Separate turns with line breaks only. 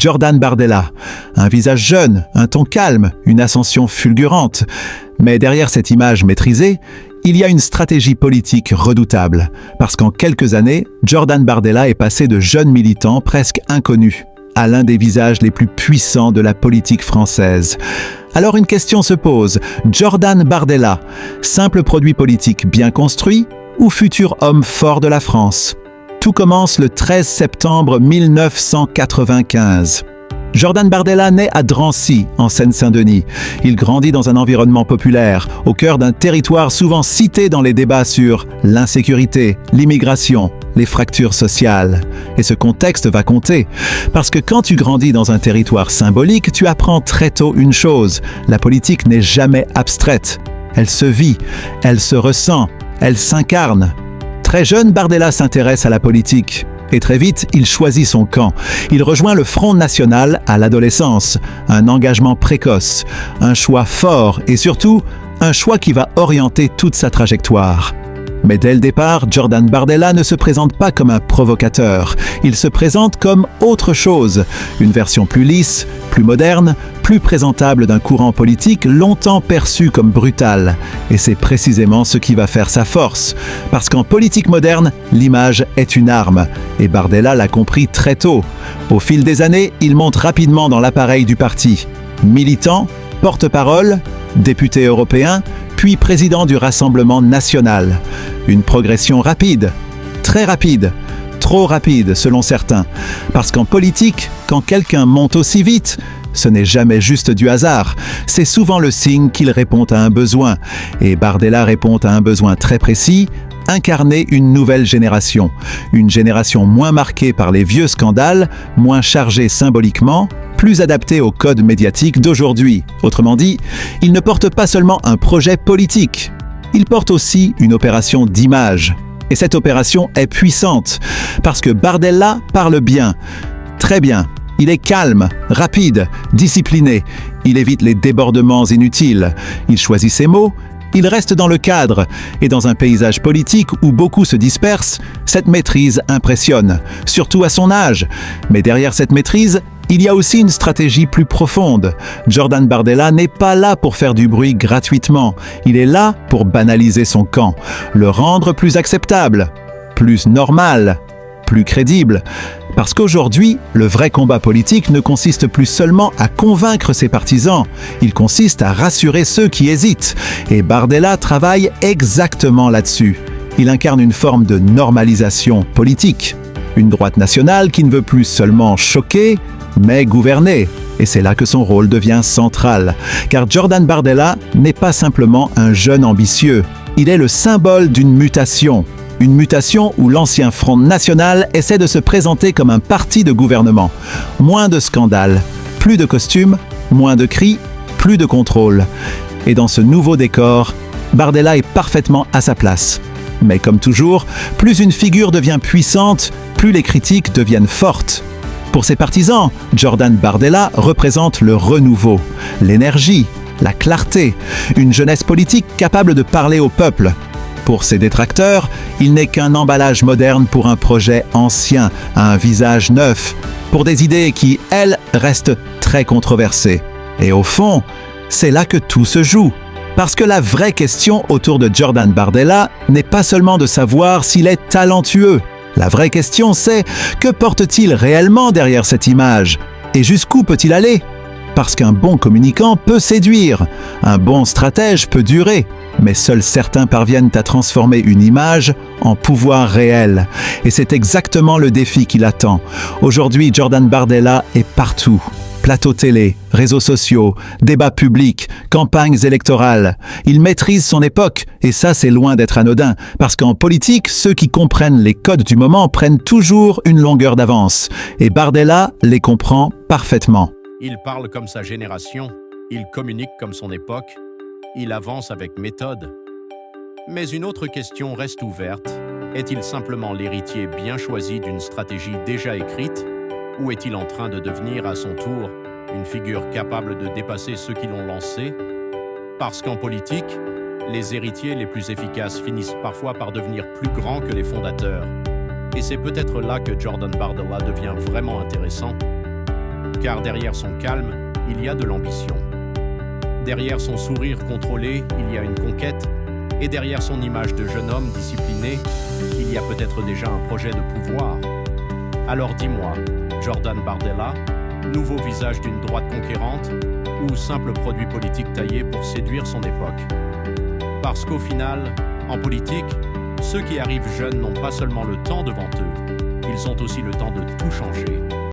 Jordan Bardella. Un visage jeune, un ton calme, une ascension fulgurante. Mais derrière cette image maîtrisée, il y a une stratégie politique redoutable. Parce qu'en quelques années, Jordan Bardella est passé de jeune militant presque inconnu à l'un des visages les plus puissants de la politique française. Alors une question se pose, Jordan Bardella, simple produit politique bien construit ou futur homme fort de la France? Tout commence le 13 septembre 1995. Jordan Bardella naît à Drancy, en Seine-Saint-Denis. Il grandit dans un environnement populaire, au cœur d'un territoire souvent cité dans les débats sur l'insécurité, l'immigration, les fractures sociales. Et ce contexte va compter, parce que quand tu grandis dans un territoire symbolique, tu apprends très tôt une chose, la politique n'est jamais abstraite. Elle se vit, elle se ressent, elle s'incarne. Très jeune, Bardella s'intéresse à la politique. Et très vite, il choisit son camp. Il rejoint le Front National à l'adolescence. Un engagement précoce, un choix fort et surtout, un choix qui va orienter toute sa trajectoire. Mais dès le départ, Jordan Bardella ne se présente pas comme un provocateur. Il se présente comme autre chose. Une version plus lisse, plus moderne, plus présentable d'un courant politique longtemps perçu comme brutal. Et c'est précisément ce qui va faire sa force. Parce qu'en politique moderne, l'image est une arme. Et Bardella l'a compris très tôt. Au fil des années, il monte rapidement dans l'appareil du parti. Militant, porte-parole, député européen, puis président du Rassemblement national. Une progression rapide, très rapide, trop rapide selon certains. Parce qu'en politique, quand quelqu'un monte aussi vite, ce n'est jamais juste du hasard. C'est souvent le signe qu'il répond à un besoin. Et Bardella répond à un besoin très précis, incarner une nouvelle génération. Une génération moins marquée par les vieux scandales, moins chargée symboliquement, plus adapté au code médiatique d'aujourd'hui. Autrement dit, il ne porte pas seulement un projet politique, il porte aussi une opération d'image. Et cette opération est puissante, parce que Bardella parle bien, très bien. Il est calme, rapide, discipliné. Il évite les débordements inutiles. Il choisit ses mots. Il reste dans le cadre, et dans un paysage politique où beaucoup se dispersent, cette maîtrise impressionne, surtout à son âge. Mais derrière cette maîtrise, il y a aussi une stratégie plus profonde. Jordan Bardella n'est pas là pour faire du bruit gratuitement. Il est là pour banaliser son camp, le rendre plus acceptable, plus normal, plus crédible. Parce qu'aujourd'hui, le vrai combat politique ne consiste plus seulement à convaincre ses partisans, il consiste à rassurer ceux qui hésitent. Et Bardella travaille exactement là-dessus. Il incarne une forme de normalisation politique. Une droite nationale qui ne veut plus seulement choquer, mais gouverner. Et c'est là que son rôle devient central. Car Jordan Bardella n'est pas simplement un jeune ambitieux. Il est le symbole d'une mutation. Une mutation où l'ancien Front National essaie de se présenter comme un parti de gouvernement. Moins de scandales, plus de costumes, moins de cris, plus de contrôle. Et dans ce nouveau décor, Bardella est parfaitement à sa place. Mais comme toujours, plus une figure devient puissante, plus les critiques deviennent fortes. Pour ses partisans, Jordan Bardella représente le renouveau, l'énergie, la clarté, une jeunesse politique capable de parler au peuple. Pour ses détracteurs, il n'est qu'un emballage moderne pour un projet ancien, à un visage neuf, pour des idées qui, elles, restent très controversées. Et au fond, c'est là que tout se joue. Parce que la vraie question autour de Jordan Bardella n'est pas seulement de savoir s'il est talentueux. La vraie question, c'est que porte-t-il réellement derrière cette image? Et jusqu'où peut-il aller? Parce qu'un bon communicant peut séduire, un bon stratège peut durer, mais seuls certains parviennent à transformer une image en pouvoir réel. Et c'est exactement le défi qui l'attend. Aujourd'hui, Jordan Bardella est partout. Plateaux télé, réseaux sociaux, débats publics, campagnes électorales. Il maîtrise son époque, et ça c'est loin d'être anodin, parce qu'en politique, ceux qui comprennent les codes du moment prennent toujours une longueur d'avance. Et Bardella les comprend parfaitement.
Il parle comme sa génération, il communique comme son époque, il avance avec méthode. Mais une autre question reste ouverte. Est-il simplement l'héritier bien choisi d'une stratégie déjà écrite, ou est-il en train de devenir à son tour une figure capable de dépasser ceux qui l'ont lancé? Parce qu'en politique, les héritiers les plus efficaces finissent parfois par devenir plus grands que les fondateurs. Et c'est peut-être là que Jordan Bardella devient vraiment intéressant. Car derrière son calme, il y a de l'ambition. Derrière son sourire contrôlé, il y a une conquête, et derrière son image de jeune homme discipliné, il y a peut-être déjà un projet de pouvoir. Alors dis-moi, Jordan Bardella, nouveau visage d'une droite conquérante, ou simple produit politique taillé pour séduire son époque? Parce qu'au final, en politique, ceux qui arrivent jeunes n'ont pas seulement le temps devant eux, ils ont aussi le temps de tout changer.